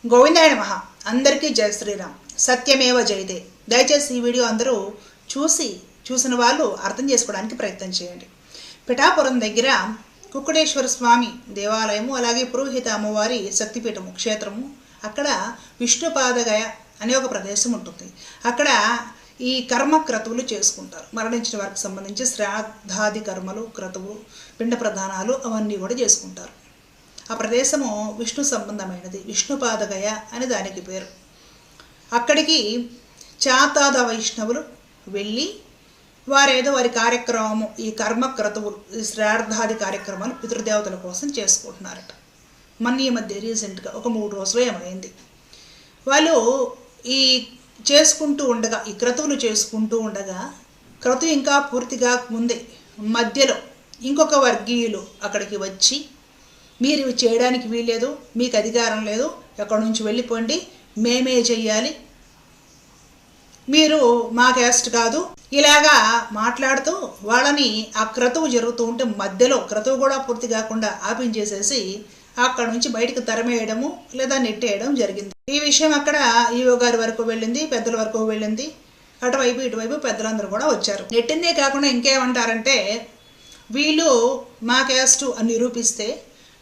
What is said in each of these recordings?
గోవిందాయ నమః. అందరికీ జయ శ్రీరామ్. సత్యమేవ జయతే. దయచేసి ఈ వీడియో అందరూ చూసిన వాళ్ళు అర్థం చేసుకోవడానికి ప్రయత్నం చేయండి. పిఠాపురం దగ్గర కుక్కుడేశ్వర స్వామి దేవాలయము, అలాగే పురోహిత అమ్మవారి శక్తిపీఠము క్షేత్రము, అక్కడ విష్ణుపాదగయ అనే ఒక ప్రదేశం ఉంటుంది. అక్కడ ఈ కర్మ క్రతువులు చేసుకుంటారు. మరణించిన వారికి సంబంధించి శ్రాద్ధాది కర్మలు, క్రతువులు, పిండ ప్రదానాలు అవన్నీ కూడా చేసుకుంటారు. ఆ ప్రదేశము విష్ణు సంబంధమైనది, విష్ణుపాదగయ అని దానికి పేరు. అక్కడికి చాతాద వైష్ణవులు వెళ్ళి వారేదో వారి కార్యక్రమము, ఈ కర్మ క్రతువులు, ఈ శ్రాద్ధాది కార్యక్రమాలు పితృదేవతల కోసం చేసుకుంటున్నారట. మన ఈ మధ్య రీసెంట్గా ఒక 3 రోజులు ఏమైంది. వాళ్ళు ఈ చేసుకుంటూ ఉండగా, ఈ క్రతువులు చేసుకుంటూ ఉండగా, క్రతువు ఇంకా పూర్తిగా ముందే మధ్యలో ఇంకొక వర్గీయులు అక్కడికి వచ్చి, మీరు ఇవి చేయడానికి వీల్లేదు, మీకు అధికారం లేదు, ఎక్కడి నుంచి వెళ్ళిపోండి, మేమే చెయ్యాలి, మీరు మా క్యాస్ట్ కాదు, ఇలాగా మాట్లాడుతూ వాళ్ళని ఆ క్రతువు జరుగుతూ ఉంటే మధ్యలో క్రతువు కూడా పూర్తి కాకుండా ఆపించేసేసి అక్కడ నుంచి బయటకు తరమేయడము లేదా నెట్టేయడం జరిగింది. ఈ విషయం అక్కడ ఈవో గారి వరకు వెళ్ళింది, పెద్దల వరకు వెళ్ళింది. అటువైపు ఇటువైపు పెద్దలందరూ కూడా వచ్చారు. నెట్టిందే కాకుండా ఇంకేమంటారంటే, వీళ్ళు మా క్యాస్ట్ అని నిరూపిస్తే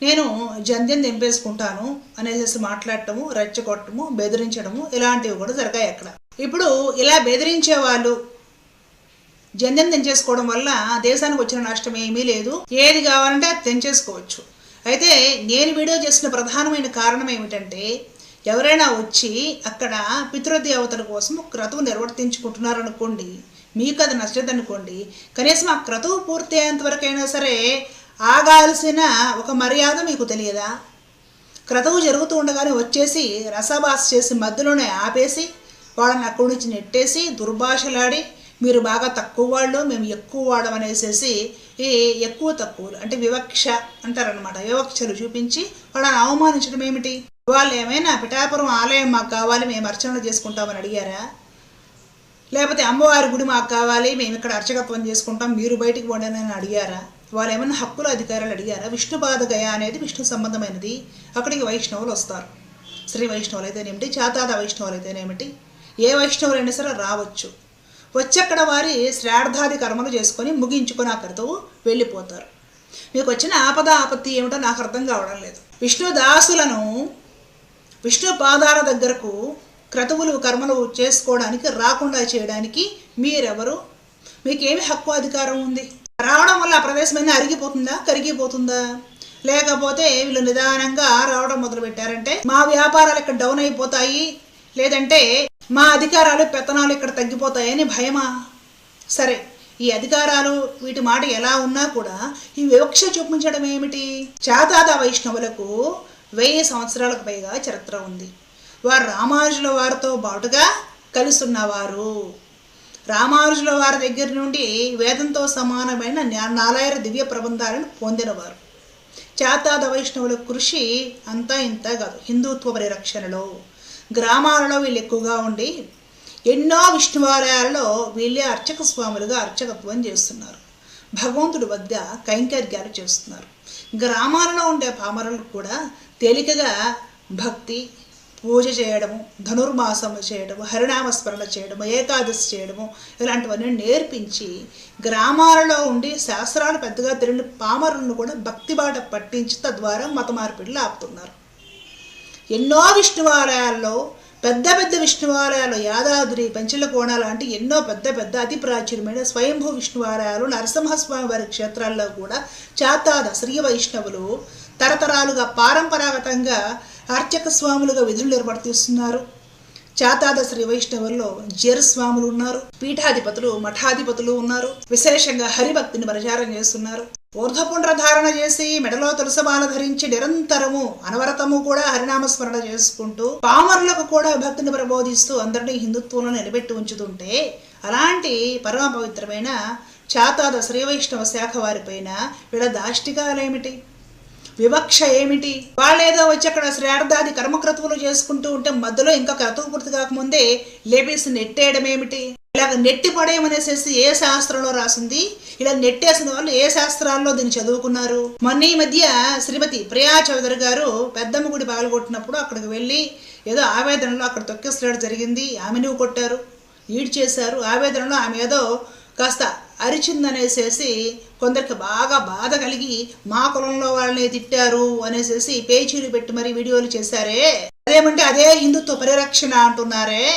నేను జంధ్యం దింపేసుకుంటాను అనేసి మాట్లాడటము, రెచ్చగొట్టము, బెదిరించడము ఇలాంటివి కూడా జరిగాయి అక్కడ. ఇప్పుడు ఇలా బెదిరించే వాళ్ళు జంధ్యం తెంచేసుకోవడం వల్ల దేశానికి వచ్చిన నష్టం ఏమీ లేదు. ఏది కావాలంటే అది తెంచేసుకోవచ్చు. అయితే నేను వీడియో చేసిన ప్రధానమైన కారణం ఏమిటంటే, ఎవరైనా వచ్చి అక్కడ పితృదేవతల కోసం క్రతువు నిర్వర్తించుకుంటున్నారనుకోండి, మీకు అది నచ్చదనుకోండి, కనీసం ఆ క్రతువు పూర్తి అయ్యేంత వరకైనా సరే ఆగాల్సిన ఒక మర్యాద మీకు తెలియదా? క్రతువు జరుగుతూ ఉండగానే వచ్చేసి రసభాస చేసి మధ్యలోనే ఆపేసి వాళ్ళని అక్కడి నుంచి నెట్టేసి దుర్భాషలాడి, మీరు బాగా తక్కువ వాళ్ళు, మేము ఎక్కువ వాడడం అనేసి ఈ ఎక్కువ తక్కువలు అంటే వివక్ష అంటారనమాట, వివక్షలు చూపించి వాళ్ళని అవమానించడం ఏమిటి? వాళ్ళు ఏమైనా పిఠాపురం ఆలయం మాకు కావాలి, మేము అర్చనలు చేసుకుంటామని అడిగారా? లేకపోతే అమ్మవారి గుడి మాకు కావాలి, మేము ఇక్కడ అర్చకత్వం చేసుకుంటాం, మీరు బయటికి పోండి అని అడిగారా? వాళ్ళు ఏమైనా హక్కుల అధికారులు అడిగారా? విష్ణుపాదగయ అనేది విష్ణు సంబంధమైనది. అక్కడికి వైష్ణవులు వస్తారు. శ్రీ వైష్ణవులు అయితేనేమిటి, చాతాద వైష్ణవులు అయితేనేమిటి, ఏ వైష్ణవులైనా సరే రావచ్చు. వచ్చి అక్కడ వారి శ్రాద్ధాది కర్మలు చేసుకొని ముగించుకొని అక్కడితో వెళ్ళిపోతారు. మీకు వచ్చిన ఆపత్తి ఏమిటో నాకు అర్థం కావడం లేదు. విష్ణుదాసులను విష్ణు పాదాల దగ్గరకు క్రతువులు కర్మలు చేసుకోవడానికి రాకుండా చేయడానికి మీరెవరు? మీకేమి హక్కు అధికారం ఉంది? రావడం వల్ల ఆ ప్రదేశమైనా అరిగిపోతుందా, కరిగిపోతుందా? లేకపోతే వీళ్ళు నిదానంగా రావడం మొదలుపెట్టారంటే మా వ్యాపారాలు ఇక్కడ డౌన్ అయిపోతాయి, లేదంటే మా అధికారాలు పెత్తనాలు ఇక్కడ తగ్గిపోతాయని భయమా? సరే, ఈ అధికారాలు వీటి మాట ఎలా ఉన్నా కూడా ఈ వివక్ష చూపించడం ఏమిటి? చాతాద వైష్ణవులకు 1000 సంవత్సరాలకు పైగా చరిత్ర ఉంది. వారు రామానుజుల వారితో బాటుగా కలిసి ఉన్నవారు. రామానుజుల వారి దగ్గర నుండి వేదంతో సమానమైన 4000 దివ్య ప్రబంధాలను పొందినవారు. చాతాద వైష్ణవుల కృషి అంతా ఇంత కాదు. హిందుత్వ పరిరక్షణలో గ్రామాలలో వీళ్ళు ఎక్కువగా ఉండి ఎన్నో విష్ణువాలయాలలో వీళ్ళే అర్చక స్వాములుగా అర్చకత్వం చేస్తున్నారు. భగవంతుడి వద్ద కైంకర్యాలు చేస్తున్నారు. గ్రామాలలో ఉండే పామరులకు కూడా తేలికగా భక్తి, పూజ చేయడము, ధనుర్మాసము చేయడము, హరినామస్మరణ చేయడము, ఏకాదశి చేయడము ఇలాంటివన్నీ నేర్పించి గ్రామాలలో ఉండి శాస్త్రాలు పెద్దగా తెలియని పామరులను కూడా భక్తి బాట పట్టించి తద్వారా మత మార్పిడులు ఆపుతున్నారు. ఎన్నో విష్ణువాలయాల్లో, పెద్ద పెద్ద విష్ణువాలయాలు, యాదాద్రి, పంచలకోణ లాంటి ఎన్నో పెద్ద అతి ప్రాచుర్యమైన స్వయంభూ విష్ణువాలయాలు, నరసింహస్వామి వారి క్షేత్రాల్లో కూడా చాతాద శ్రీ వైష్ణవులు తరతరాలుగా పారంపరాగతంగా అర్చక స్వాములుగా విధులు నిర్వర్తిస్తున్నారు. చాతాద శ్రీ వైష్ణవుల్లో జేరస్వాములు ఉన్నారు, పీఠాధిపతులు, మఠాధిపతులు ఉన్నారు. విశేషంగా హరిభక్తిని ప్రచారం చేస్తున్నారు. ఊర్ధపుండ్ర ధారణ చేసి మెడలో తులసమాల ధరించి నిరంతరము అనవరతము కూడా హరినామస్మరణ చేసుకుంటూ పామరులకు కూడా భక్తిని ప్రబోధిస్తూ అందరినీ హిందుత్వంలో నిలబెట్టి ఉంచుతుంటే, అలాంటి పరమ పవిత్రమైన చాతాద శ్రీ వైష్ణవ శాఖ వారిపైన వీళ్ళ దాష్టికాలేమిటి, వివక్ష ఏమిటి? వాళ్ళేదో వచ్చి అక్కడ శ్రాద్ధాది కర్మక్రతువులు చేసుకుంటూ ఉంటే మధ్యలో ఇంకా క్రతువు పూర్తి కాకముందే లేపేసి నెట్టేయడం ఏమిటి? ఇలాగ నెట్టి పడేయమనేసేసి ఏ శాస్త్రంలో రాసింది? ఇలా నెట్టేసిన వాళ్ళు ఏ శాస్త్రాల్లో దీన్ని చదువుకున్నారు? మొన్న ఈ మధ్య శ్రీమతి ప్రియా చౌదరి గారు పెద్దమ్మ గుడి పగలగొట్టినప్పుడు అక్కడికి వెళ్ళి ఏదో ఆవేదనలో అక్కడ తొక్కేసలాట జరిగింది, ఆమెను కొట్టారు, ఈడ్ చేశారు. ఆవేదనలో ఆమె ఏదో కాస్త అరిచిందనేసేసి కొందరికి బాగా బాధ కలిగి మా కులంలో వాళ్ళని తిట్టారు అనేసేసి పేచీలు పెట్టి మరి వీడియోలు చేశారే. అదేమంటే అదే హిందుత్వ పరిరక్షణ అంటున్నారే.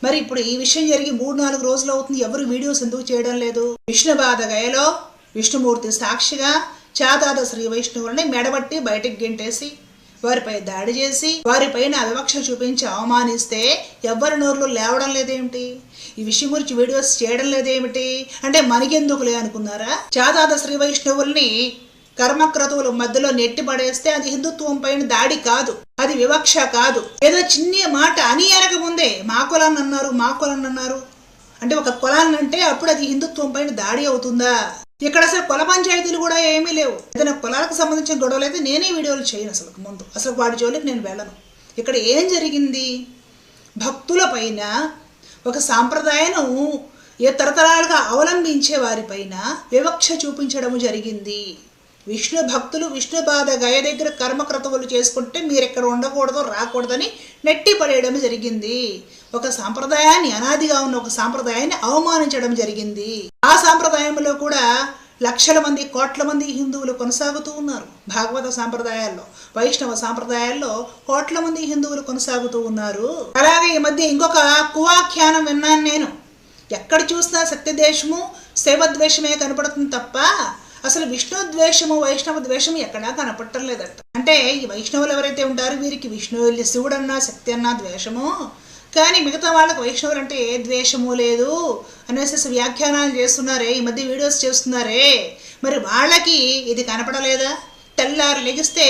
మరి ఇప్పుడు ఈ విషయం జరిగి 3-4 రోజులు అవుతుంది, ఎవరు వీడియోస్ ఎందుకు చేయడం లేదు? విష్ణుబాధ గయలో విష్ణుమూర్తి సాక్షిగా చాతాద శ్రీ వైష్ణవుల్ని మెడబట్టి బయటికి గెంటేసి వారిపై దాడి చేసి వారిపైన వివక్ష చూపించి అవమానిస్తే ఎవ్వరి నోర్లు లేవడం లేదేమిటి? ఈ విషయం గురించి వీడియోస్ చేయడం లేదేమిటి? అంటే మనకెందుకులే అనుకున్నారా? చాతాద శ్రీ వైష్ణవుల్ని కర్మక్రతువుల మధ్యలో నెట్టి పడేస్తే అది హిందుత్వం పైన దాడి కాదు, అది వివక్ష కాదు. ఏదో చిన్న మాట అని అనక ముందే మా కులాన్ని అన్నారు, మా కులాన్ని అన్నారు అంటే ఒక కులాన్ని అంటే అప్పుడు అది హిందుత్వం పైన దాడి అవుతుందా? ఇక్కడ అసలు కుల పంచాయతీలు కూడా ఏమీ లేవు. ఏదైనా కులాలకు సంబంధించిన గొడవలు అయితే నేనే వీడియోలు చేయను, అసలు వాడి జోలికి నేను వెళ్ళను. ఇక్కడ ఏం జరిగింది? భక్తుల పైన ఒక సాంప్రదాయను ఏ తరతరాలుగా అవలంబించే వారిపైన వివక్ష చూపించడం జరిగింది. విష్ణు భక్తులు విష్ణుపాద గయ దగ్గర కర్మక్రతువులు చేసుకుంటే మీరు ఎక్కడ ఉండకూడదు, రాకూడదని నెట్టి పడేయడం జరిగింది. ఒక సాంప్రదాయాన్ని, అనాదిగా ఉన్న ఒక సాంప్రదాయాన్ని అవమానించడం జరిగింది. ఆ సాంప్రదాయంలో కూడా లక్షల మంది, కోట్ల మంది హిందువులు కొనసాగుతూ ఉన్నారు. భాగవత సాంప్రదాయాల్లో, వైష్ణవ సాంప్రదాయాల్లో కోట్ల మంది హిందువులు కొనసాగుతూ ఉన్నారు. అలాగే ఈ మధ్య ఇంకొక కువాఖ్యానం విన్నాను నేను. ఎక్కడ చూసినా సత్యద్వేషము, శైవద్వేషమే కనపడుతుంది తప్ప అసలు విష్ణు ద్వేషము, వైష్ణవ ద్వేషము ఎక్కడా కనపడటం లేదట. అంటే ఈ వైష్ణవులు ఎవరైతే ఉంటారో వీరికి విష్ణువు, శివుడన్నా శక్తి అన్నా ద్వేషము, కానీ మిగతా వాళ్ళకి వైష్ణవులు అంటే ఏ ద్వేషము లేదు అనేసి వ్యాఖ్యానాలు చేస్తున్నారే, ఈ మధ్య వీడియోస్ చేస్తున్నారే. మరి వాళ్ళకి ఇది కనపడలేదా? తెల్లారు లెగిస్తే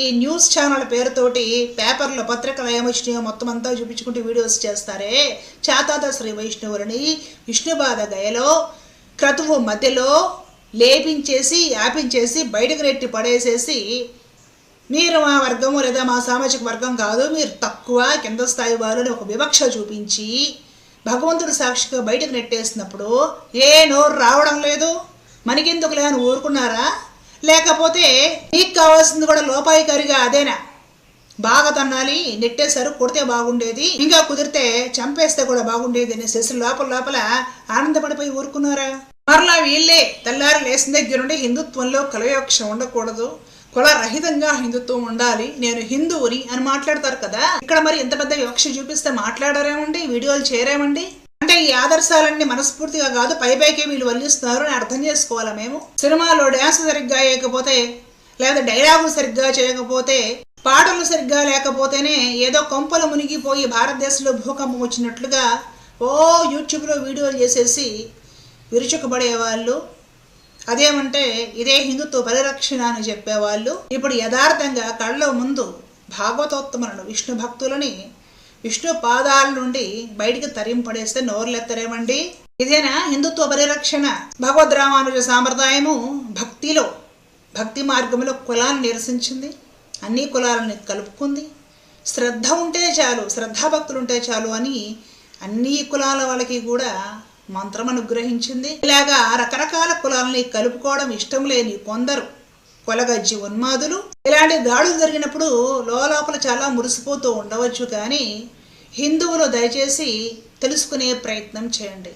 ఈ న్యూస్ ఛానల్ పేరుతోటి పేపర్లో, పత్రికలు ఏమొచ్చినాయో మొత్తం అంతా చూపించుకుంటూ వీడియోస్ చేస్తారే. చాతాద శ్రీ వైష్ణవులని విష్ణుబాధ గయలో క్రతువు మధ్యలో లేపించేసి యాపించేసి బయటకు నెట్టి పడేసేసి మీరు మా వర్గము లేదా మా సామాజిక వర్గం కాదు, మీరు తక్కువ, కింద స్థాయి వారు అని ఒక వివక్ష చూపించి భగవంతుడు సాక్షిగా బయటకు నెట్టేసినప్పుడు ఏ నోరు రావడం లేదు? మనకెందుకులే అని ఊరుకున్నారా? లేకపోతే మీకు కావాల్సింది కూడా లోపాయికారిగా అదేనా? బాగా తన్నాలి, నెట్టేశారు, కొడితే బాగుండేది, ఇంకా కుదిరితే చంపేస్తే కూడా బాగుండేది అనేసి లోపల ఆనందపడిపోయి ఊరుకున్నారా? మరలా వీళ్ళే తెల్లారి లేసిన దగ్గర నుండి హిందుత్వంలో కులవివక్ష ఉండకూడదు, కులరహితంగా హిందుత్వం ఉండాలి, నేను హిందువుని అని మాట్లాడతారు కదా. ఇక్కడ మరి ఎంత పెద్ద వివక్ష చూపిస్తే మాట్లాడారేమండి, వీడియోలు చేయరేమండి? అంటే ఈ ఆదర్శాలన్నీ మనస్ఫూర్తిగా కాదు, పైపైకే వీళ్ళు వల్లిస్తున్నారు అని అర్థం చేసుకోవాలా మేము? సినిమాలో డ్యాన్స్ సరిగ్గా వేయకపోతే, లేదా డైలాగులు సరిగ్గా చేయకపోతే, పాటలు సరిగ్గా లేకపోతేనే ఏదో కొంపలు మునిగిపోయి భారతదేశంలో భూకంపం వచ్చినట్లుగా యూట్యూబ్లో వీడియోలు చేసేసి విరుచుకుపడేవాళ్ళు, అదేమంటే ఇదే హిందుత్వ పరిరక్షణ అని చెప్పేవాళ్ళు ఇప్పుడు యథార్థంగా కళ్ళ ముందు భాగవతోత్తములను, విష్ణు భక్తులని విష్ణు పాదాల నుండి బయటికి తరింపడేస్తే నోర్లెత్తరేమండి? ఇదేనా హిందుత్వ పరిరక్షణ? భగవద్ రామానుజ సాంప్రదాయము భక్తిలో, భక్తి మార్గంలో కులాలను నిరసించింది, అన్ని కులాలని కలుపుకుంది. శ్రద్ధ ఉంటే చాలు, శ్రద్ధాభక్తులు ఉంటే చాలు అని అన్ని కులాల వాళ్ళకి కూడా మంత్రం అనుగ్రహించింది. ఇలాగా రకరకాల కులాలని కలుపుకోవడం ఇష్టం లేని కొందరు కొలగజ్జి ఉన్మాదులు ఇలాంటి దాడులు జరిగినప్పుడు లోపల చాలా మురిసిపోతూ ఉండవచ్చు, కానీ హిందువులు దయచేసి తెలుసుకునే ప్రయత్నం చేయండి.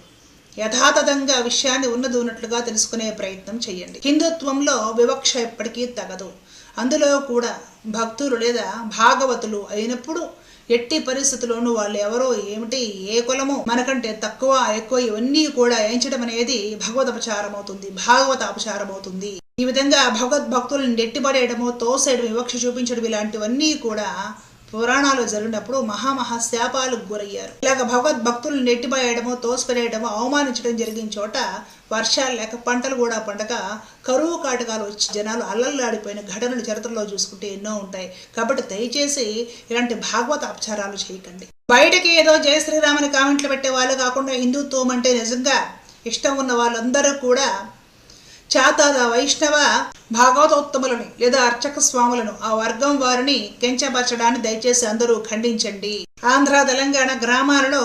యథాతథంగా విషయాన్ని ఉన్నది ఉన్నట్లుగా తెలుసుకునే ప్రయత్నం చేయండి. హిందుత్వంలో వివక్ష ఎప్పటికీ తగదు. అందులో కూడా భక్తులు లేదా భాగవతులు అయినప్పుడు ఎట్టి పరిస్థితుల్లోనూ వాళ్ళు ఎవరో ఏమిటి, ఏ కులమో, మనకంటే తక్కువ ఎక్కువ ఇవన్నీ కూడా ఎంచడం అనేది భగవద్ అపచారం అవుతుంది, భాగవత అపచారం అవుతుంది. ఈ విధంగా భగవద్భక్తులను నెట్టిపడేయడము, తోసేయడం, వివక్ష చూపించడం ఇలాంటివన్నీ కూడా పురాణాలు జరిగినప్పుడు మహాశాపాలకు గురయ్యారు. ఇలాగ భగవద్భక్తులను నెట్టిపడేయడము, తోసిపడేయడము, అవమానించడం జరిగిన చోట వర్షాలు లేక పంటలు కూడా పండక కరువు కాటకాలు వచ్చి జనాలు అల్లల్లాడిపోయిన ఘటనలు చరిత్రలో చూసుకుంటే ఎన్నో ఉంటాయి. కాబట్టి దయచేసి ఇలాంటి భాగవత అపచారాలు చేయకండి. బయటకి ఏదో జయ శ్రీరామని కామెంట్లు పెట్టే వాళ్ళు కాకుండా హిందుత్వం అంటే నిజంగా ఇష్టం ఉన్న వాళ్ళందరూ కూడా చాతాద వైష్ణవ భాగవతోత్తములని లేదా అర్చక స్వాములను, ఆ వర్గం వారిని కించపరచడాన్ని దయచేసి అందరూ ఖండించండి. ఆంధ్ర తెలంగాణ గ్రామాలలో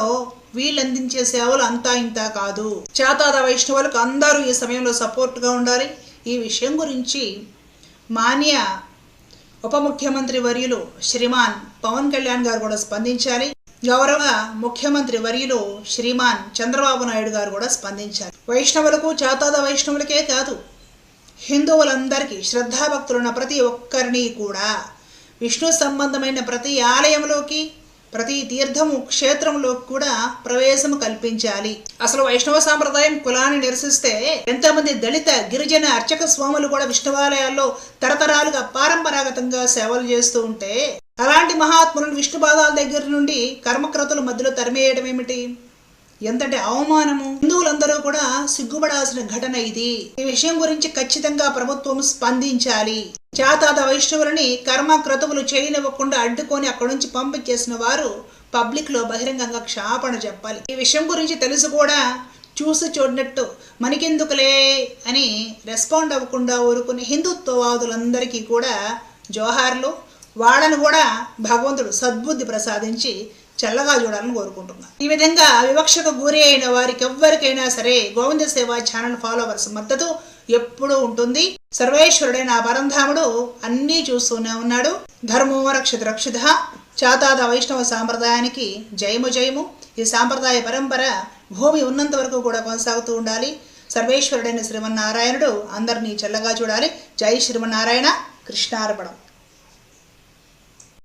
వీళ్ళు అందించే సేవలు అంతా ఇంత కాదు. చేతాద వైష్ణవులకు అందరూ ఈ సమయంలో సపోర్ట్గా ఉండాలి. ఈ విషయం గురించి మాన్య ఉప ముఖ్యమంత్రి వర్యులు శ్రీమాన్ పవన్ కళ్యాణ్ గారు కూడా స్పందించాలి. గౌరవ ముఖ్యమంత్రి వర్యులు శ్రీమాన్ చంద్రబాబు నాయుడు గారు కూడా స్పందించాలి. వైష్ణవులకు, చేతాద వైష్ణవులకే కాదు, హిందువులందరికీ, శ్రద్ధాభక్తులున్న ప్రతి ఒక్కరిని కూడా విష్ణు సంబంధమైన ప్రతి ఆలయంలోకి, ప్రతి తీర్థము క్షేత్రంలో కూడా ప్రవేశము కల్పించాలి. అసలు వైష్ణవ సాంప్రదాయం కులాన్ని నిరసిస్తే ఎంతోమంది దళిత గిరిజన అర్చక స్వాములు కూడా విష్ణువాలయాల్లో తరతరాలుగా పారంపరాగతంగా సేవలు చేస్తూ ఉంటే, అలాంటి మహాత్ములను విష్ణు పాదాల దగ్గర నుండి కర్మక్రతుల మధ్యలో తరిమేయడం ఏమిటి? ఎంతటి అవమానము! హిందువులందరూ కూడా సిగ్గుపడాల్సిన ఘటన ఇది. ఈ విషయం గురించి ఖచ్చితంగా ప్రభుత్వం స్పందించాలి. చేతాద వైష్ణవులని కర్మ క్రతువులు చేయనివ్వకుండా అడ్డుకొని అక్కడి నుంచి పంపించేసిన వారు పబ్లిక్ లో బహిరంగంగా క్షమాపణ చెప్పాలి. ఈ విషయం గురించి తెలుసు కూడా చూసి చూడనట్టు మనకెందుకులే అని రెస్పాండ్ అవ్వకుండా ఊరుకునే హిందుత్వవాదులందరికీ కూడా జోహార్లు. వాళ్ళను కూడా భగవంతుడు సద్బుద్ధి ప్రసాదించి చల్లగా చూడాలని కోరుకుంటున్నాను. ఈ విధంగా వివక్షకు గురి అయిన వారికి ఎవ్వరికైనా సరే గోవింద సేవ ఛానల్ ఫాలోవర్స్ మద్దతు ఎప్పుడూ ఉంటుంది. సర్వేశ్వరుడైన ఆ పరంధాముడు అన్నీ చూస్తూనే ఉన్నాడు. ధర్మో రక్షిత రక్షిత. చేతాద వైష్ణవ సాంప్రదాయానికి జయము జయము. ఈ సాంప్రదాయ పరంపర భూమి ఉన్నంత వరకు కూడా కొనసాగుతూ ఉండాలి. సర్వేశ్వరుడైన శ్రీమన్నారాయణుడు అందరినీ చల్లగా చూడాలి. జై శ్రీమన్నారాయణ. కృష్ణార్పణం.